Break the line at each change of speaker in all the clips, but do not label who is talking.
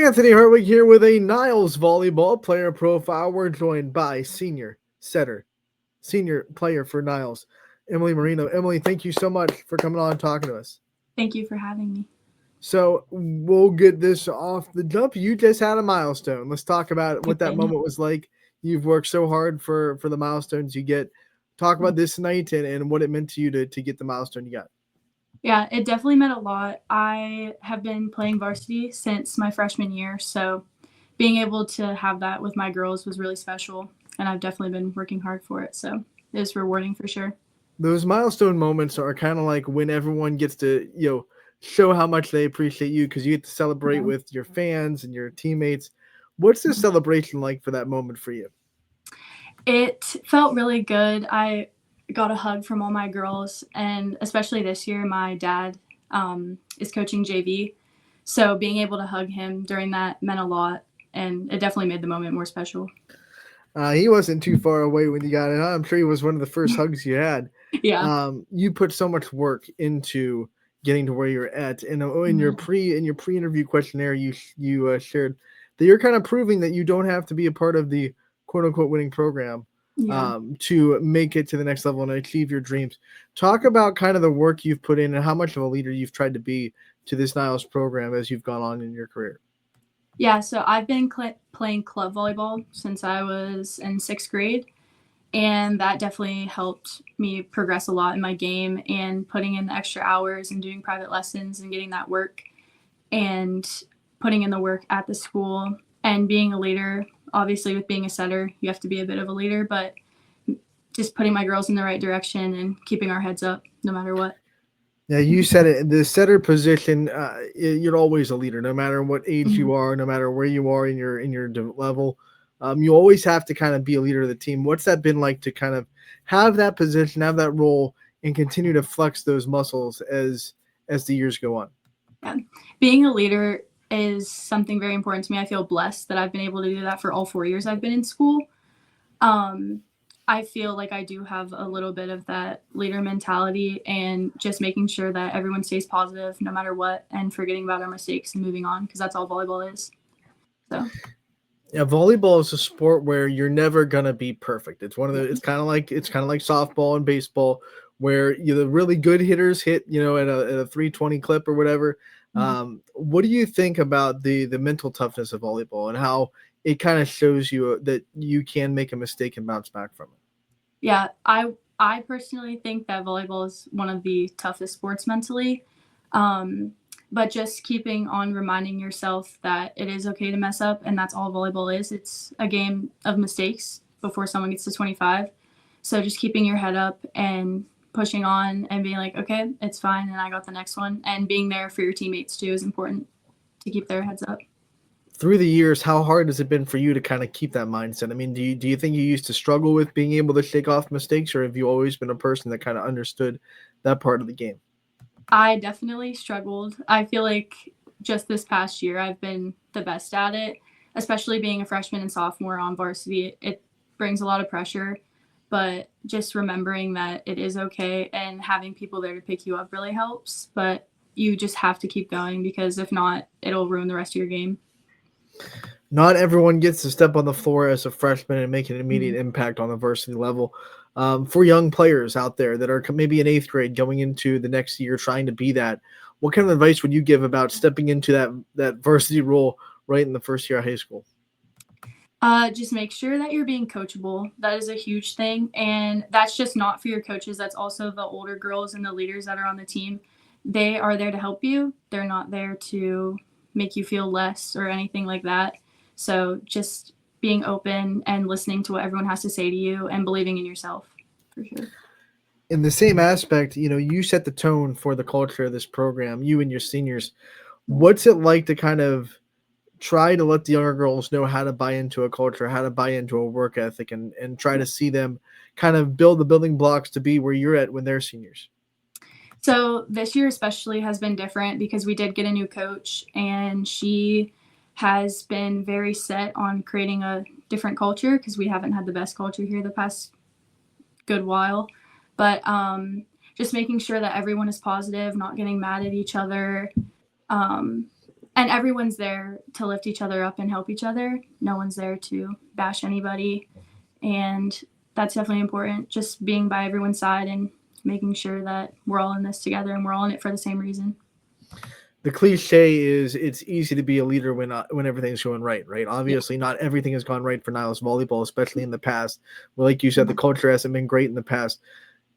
Anthony Hartwig here with a Niles volleyball player profile. We're joined by senior setter, senior player for Niles, Emily Marino. Emily, thank you so much for coming on and talking to us.
Thank you for having me.
So we'll get this off the jump. You just had a milestone. Let's talk about what that moment was like. You've worked so hard for the milestones you get. Talk about this night and what it meant to you to get the milestone you got.
Yeah, it definitely meant a lot. I have been playing varsity since my freshman year, so being able to have that with my girls was really special, and I've definitely been working hard for it, so it was rewarding for sure.
Those milestone moments are kind of like when everyone gets to, show how much they appreciate you because you get to celebrate
Yeah.
with your fans and your teammates. What's the celebration like for that moment for you?
It felt really good. I got a hug from all my girls, and especially this year, my dad is coaching JV, so being able to hug him during that meant a lot, and it definitely made the moment more special.
He wasn't too far away when you got it. I'm sure he was one of the first hugs you had.
Yeah.
You put so much work into getting to where you're at, and in your
Mhm.
pre-interview questionnaire, you shared that you're kind of proving that you don't have to be a part of the quote unquote winning program
Yeah.
to make it to the next level and achieve your dreams. Talk about kind of the work you've put in and how much of a leader you've tried to be to this Niles program as you've gone on in your career.
Yeah, so I've been playing club volleyball since I was in sixth grade, and that definitely helped me progress a lot in my game and putting in the extra hours and doing private lessons and getting that work and putting in the work at the school and being a leader. Obviously, with being a setter, you have to be a bit of a leader, but just putting my girls in the right direction and keeping our heads up no matter what.
Yeah, you said it. The setter position, you're always a leader, no matter what age
Mhm.
you are, no matter where you are in your level. You always have to kind of be a leader of the team. What's that been like to kind of have that position, have that role, and continue to flex those muscles as the years go on?
Yeah. Being a leader is something very important to me. I feel blessed that I've been able to do that for all 4 years I've been in school. Um, I feel like I do have a little bit of that leader mentality and just making sure that everyone stays positive no matter what and forgetting about our mistakes and moving on because that's all volleyball is. So,
Yeah, volleyball is a sport where you're never gonna be perfect. It's one of the.
yeah.
It's kind of like softball and baseball, where the really good hitters hit at a 320 clip or whatever.
Mhm.
What do you think about the mental toughness of volleyball and how it kind of shows you that you can make a mistake and bounce back from it?
Yeah, I personally think that volleyball is one of the toughest sports mentally. Um, but just keeping on reminding yourself that it is okay to mess up and that's all volleyball is. It's a game of mistakes before someone gets to 25. So just keeping your head up and pushing on and being like, okay, it's fine and I got the next one and being there for your teammates too is important to keep their heads up.
Through the years, how hard has it been for you to kind of keep that mindset? I mean, do you think you used to struggle with being able to shake off mistakes, or have you always been a person that kind of understood that part of the game?
I definitely struggled. I feel like just this past year I've been the best at it, especially being a freshman and sophomore on varsity. It brings a lot of pressure, but just remembering that it is okay and having people there to pick you up really helps. But you just have to keep going because if not, it'll ruin the rest of your game.
Not everyone gets to step on the floor as a freshman and make an immediate
Mhm.
impact on the varsity level. For young players out there that are maybe in eighth grade going into the next year trying to be that, what kind of advice would you give about stepping into that varsity role right in the first year of high school?
Just make sure that you're being coachable. That is a huge thing. And that's just not for your coaches. That's also the older girls and the leaders that are on the team. They are there to help you. They're not there to make you feel less or anything like that. So just being open and listening to what everyone has to say to you and believing in yourself for sure.
In the same aspect, you set the tone for the culture of this program, you and your seniors.
Yeah.
What's it like to kind of try to let the younger girls know how to buy into a culture, how to buy into a work ethic, and try to see them kind of build the building blocks to be where you're at when they're seniors?
So this year especially has been different because we did get a new coach and she has been very set on creating a different culture because we haven't had the best culture here the past good while. But just making sure that everyone is positive, not getting mad at each other, um, and everyone's there to lift each other up and help each other. No one's there to bash anybody. And that's definitely important, just being by everyone's side and making sure that we're all in this together and we're all in it for the same reason.
The cliche is it's easy to be a leader when everything's going right, right?
Yeah.
Obviously, not everything has gone right for NILES volleyball, especially in the past. Well, like you said, the culture hasn't been great in the past,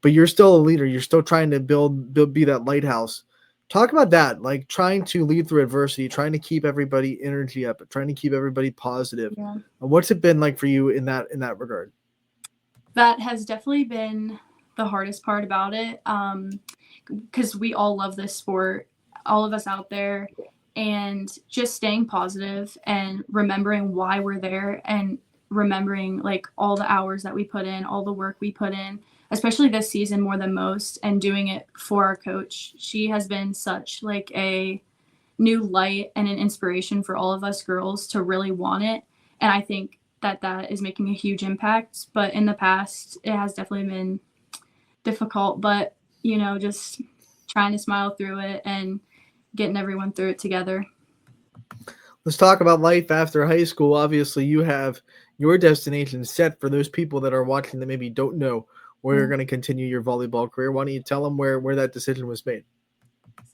but you're still a leader. You're still trying to be that lighthouse. Talk about that, like trying to lead through adversity, trying to keep everybody energy up, trying to keep everybody positive.
Yeah.
What's it been like for you in that regard?
That has definitely been the hardest part about it, because we all love this sport, all of us out there, and just staying positive and remembering why we're there and remembering like all the hours that we put in, all the work we put in, especially this season more than most, and doing it for our coach. She has been such like a new light and an inspiration for all of us girls to really want it. And I think that is making a huge impact. But in the past, it has definitely been difficult, but just trying to smile through it and getting everyone through it together.
Let's talk about life after high school. Obviously, you have your destination set for those people that are watching that maybe don't know where you're going to continue your volleyball career. Why don't you tell them where that decision was made?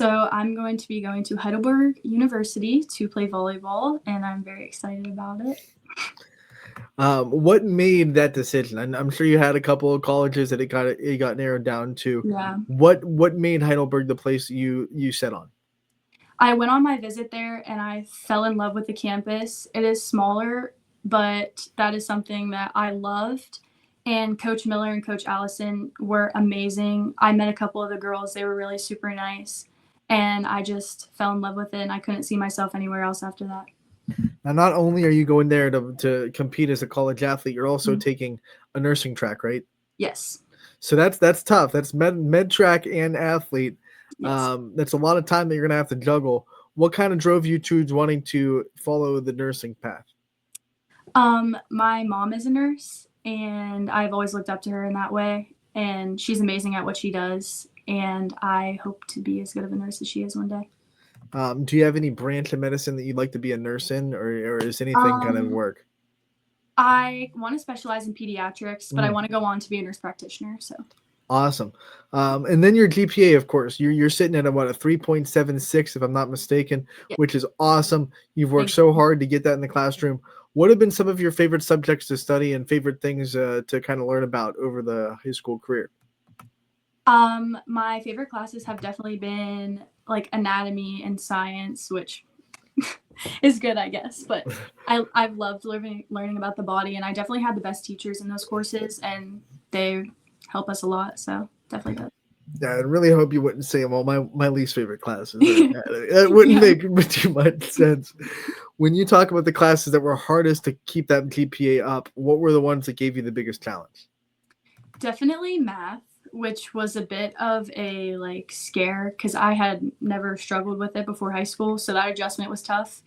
So I'm going to be going to Heidelberg University to play volleyball, and I'm very excited about it.
What made that decision? I'm sure you had a couple of colleges that it got narrowed down to.
Yeah.
What made Heidelberg the place you set on?
I went on my visit there and I fell in love with the campus. It is smaller, but that is something that I loved. And Coach Miller and Coach Allison were amazing. I met a couple of the girls. They were really super nice. And I just fell in love with it, and I couldn't see myself anywhere else after that.
Now, not only are you going there to compete as a college athlete, you're also taking a nursing track, right?
Yes.
So that's tough. That's med track and athlete.
Yes.
That's a lot of time that you're gonna have to juggle. What kind of drove you to wanting to follow the nursing path?
My mom is a nurse, and I've always looked up to her in that way. And she's amazing at what she does. And I hope to be as good of a nurse as she is one day.
Do you have any branch of medicine that you'd like to be a nurse in, or is anything kind of work?
I want to specialize in pediatrics, but I want to go on to be a nurse practitioner. So
awesome. And then your GPA, of course, you're sitting at a 3.76, if I'm not mistaken, which is awesome. You've worked so hard to get that in the classroom. What have been some of your favorite subjects to study and favorite things to kind of learn about over the high school career?
My favorite classes have definitely been like anatomy and science, which is good, I guess. But I've loved learning about the body, and I definitely had the best teachers in those courses, and they help us a lot. So definitely good.
Yeah, I really hope you wouldn't say, well, my least favorite classes. That wouldn't make too much sense. When you talk about the classes that were hardest to keep that GPA up, what were the ones that gave you the biggest challenge?
Definitely math, which was a bit of a like scare because I had never struggled with it before high school, so that adjustment was tough.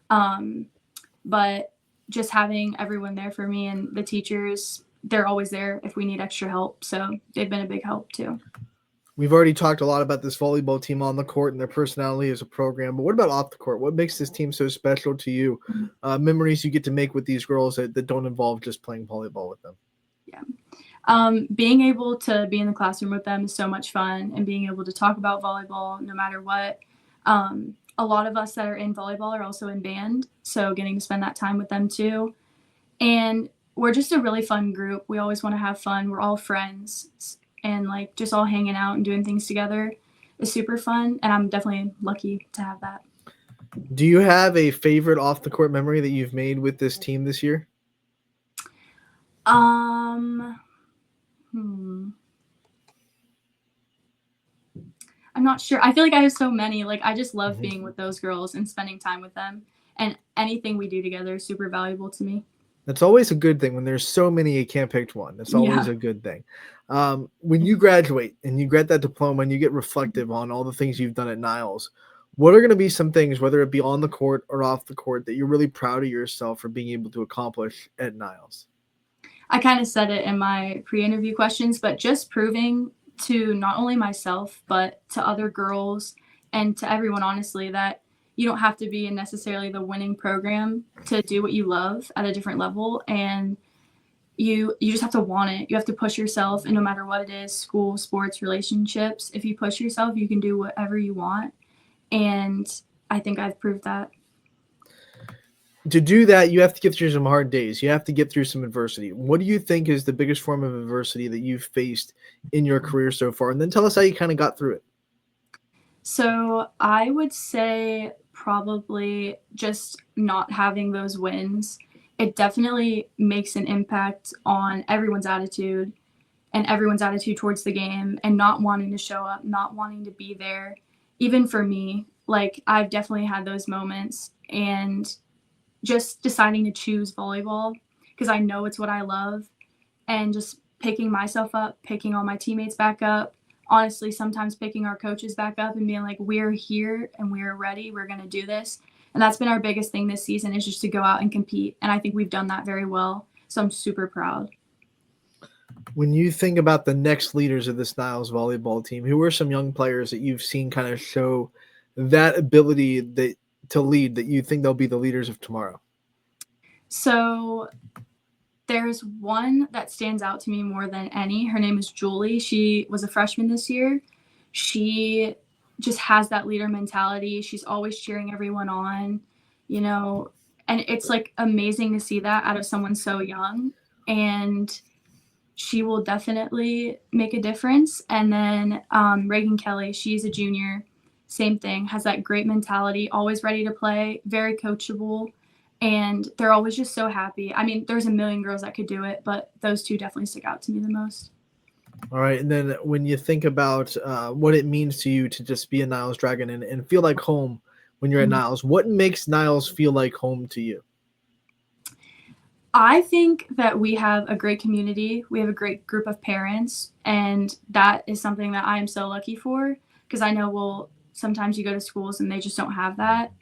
But just having everyone there for me and the teachers, they're always there if we need extra help, so they've been a big help too.
We've already talked a lot about this volleyball team on the court and their personality as a program, but what about off the court? What makes this team so special to you? Memories you get to make with these girls that don't involve just playing volleyball with them.
Yeah. Being able to be in the classroom with them is so much fun, and being able to talk about volleyball no matter what. A lot of us that are in volleyball are also in band, so getting to spend that time with them too. And we're just a really fun group. We always want to have fun. We're all friends, and like just all hanging out and doing things together is super fun, and I'm definitely lucky to have that.
Do you have a favorite off the court memory that you've made with this team this year?
I'm not sure. I feel like I have so many. Like I just love being with those girls and spending time with them, and anything we do together is super valuable to me.
That's always a good thing when there's so many you can't pick one. That's always a good thing. When you graduate and you get that diploma and you get reflective on all the things you've done at NILES, what are going to be some things, whether it be on the court or off the court, that you're really proud of yourself for being able to accomplish at NILES?
I kind of said it in my pre-interview questions, but just proving to not only myself, but to other girls and to everyone, honestly, that you don't have to be in necessarily the winning program to do what you love at a different level. And you just have to want it. You have to push yourself, and no matter what it is, school, sports, relationships, if you push yourself, you can do whatever you want. And I think I've proved that.
To do that, you have to get through some hard days. You have to get through some adversity. What do you think is the biggest form of adversity that you've faced in your career so far? And then tell us how you kind of got through it.
So I would say probably just not having those wins. It definitely makes an impact on everyone's attitude and everyone's attitude towards the game, and not wanting to show up, not wanting to be there. Even for me, like, I've definitely had those moments, and just deciding to choose volleyball because I know it's what I love, and just picking myself up, picking all my teammates back up. Honestly, sometimes picking our coaches back up and being like, we're here and we're ready. We're going to do this. And that's been our biggest thing this season, is just to go out and compete. And I think we've done that very well. So I'm super proud.
When you think about the next leaders of this NILES volleyball team, who are some young players that you've seen kind of show that ability to lead, that you think they'll be the leaders of tomorrow?
So there's one that stands out to me more than any. Her name is Julie. She was a freshman this year. She just has that leader mentality. She's always cheering everyone on, and it's like amazing to see that out of someone so young. And she will definitely make a difference. And then Reagan Kelly, she's a junior. Same thing, has that great mentality, always ready to play, very coachable. And they're always just so happy. I mean, there's a million girls that could do it, but those two definitely stick out to me the most.
All right. And then when you think about what it means to you to just be a NILES Dragon and feel like home when you're at NILES, what makes NILES feel like home to you?
I think that we have a great community. We have a great group of parents, and that is something that I am so lucky for, because I know, sometimes you go to schools and they just don't have that.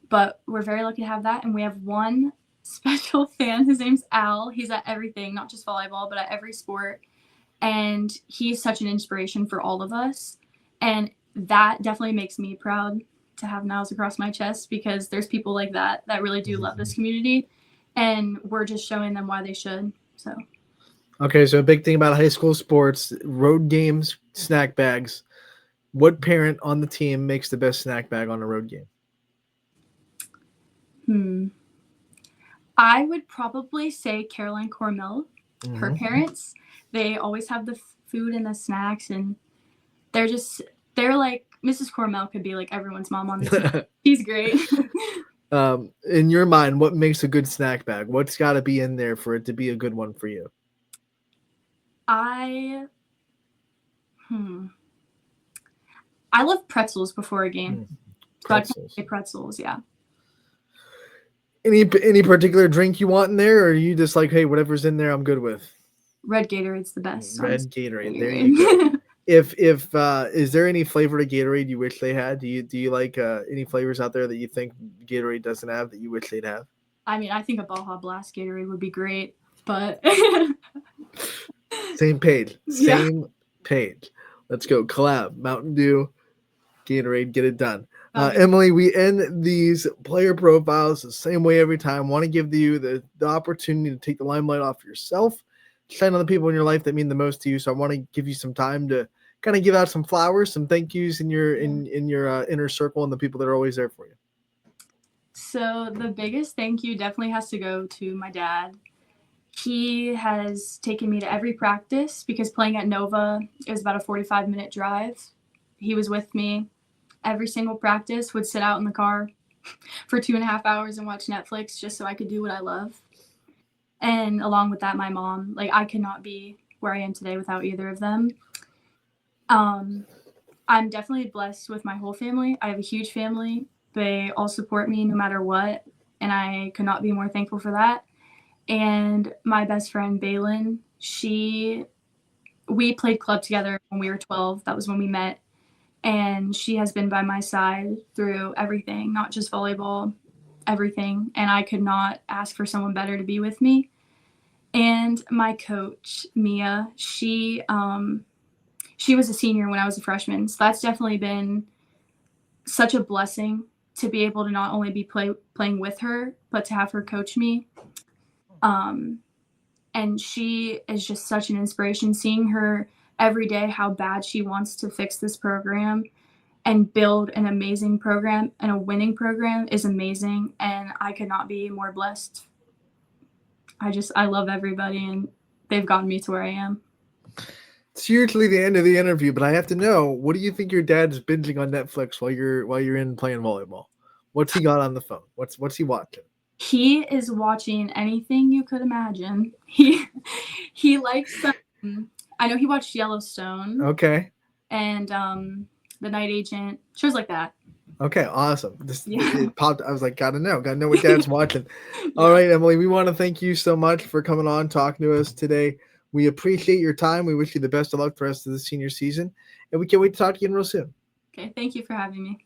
But we're very lucky to have that. And we have one special fan. His name's Al. He's at everything, not just volleyball, but at every sport. And he's such an inspiration for all of us. And that definitely makes me proud to have NILES across my chest, because there's people like that really do love this community. And we're just showing them why they should. So.
Okay, so a big thing about high school sports, road games, snack bags. What parent on the team makes the best snack bag on a road game?
I would probably say Caroline Cormel. Her parents, they always have the food and the snacks, and they're like, Mrs. Cormel could be like everyone's mom on the team. She's great.
In your mind, what makes a good snack bag? What's got to be in there for it to be a good one for you?
I love pretzels before a game.
Pretzels.
So I'd say pretzels, yeah.
Any particular drink you want in there, or are you just like, hey, whatever's in there, I'm good with?
Red Gatorade's the best.
Red Gatorade. There you go. If is there any flavor to Gatorade you wish they had? Do you like any flavors out there that you think Gatorade doesn't have that you wish they'd have?
I mean, I think a Baja Blast Gatorade would be great, but
Same page. Let's go. Collab. Mountain Dew, Gatorade, get it done. Emily, we end these player profiles the same way every time. Want to give you the opportunity to take the limelight off yourself, shine on the people in your life that mean the most to you. So I want to give you some time to kind of give out some flowers, some thank yous in your inner circle, and the people that are always there for you.
So the biggest thank you definitely has to go to my dad. He has taken me to every practice, because playing at Nova is about a 45-minute drive. He was with me every single practice, would sit out in the car for 2.5 hours and watch Netflix just so I could do what I love. And along with that, my mom. Like, I could not be where I am today without either of them. I'm definitely blessed with my whole family. I have a huge family. They all support me no matter what, and I could not be more thankful for that. And my best friend, Baylin, we played club together when we were 12. That was when we met. And she has been by my side through everything, not just volleyball, everything. And I could not ask for someone better to be with me. And my coach, Mia, she was a senior when I was a freshman. So that's definitely been such a blessing to be able to not only be playing with her, but to have her coach me. And she is just such an inspiration. Seeing her every day, how bad she wants to fix this program and build an amazing program and a winning program is amazing. And I could not be more blessed. I love everybody, and they've gotten me to where I am.
It's usually the end of the interview, but I have to know, what do you think your dad's binging on Netflix while you're in playing volleyball? What's he got on the phone? What's he watching?
He is watching anything you could imagine. He likes I know he watched Yellowstone.
Okay.
And The Night Agent, shows like that.
Okay, awesome. It popped. I was like, gotta know what dad's watching.
Yeah.
All right, Emily, we want to thank you so much for coming on, talking to us today. We appreciate your time. We wish you the best of luck for the rest of the senior season, and we can't wait to talk to you real soon.
Okay, thank you for having me.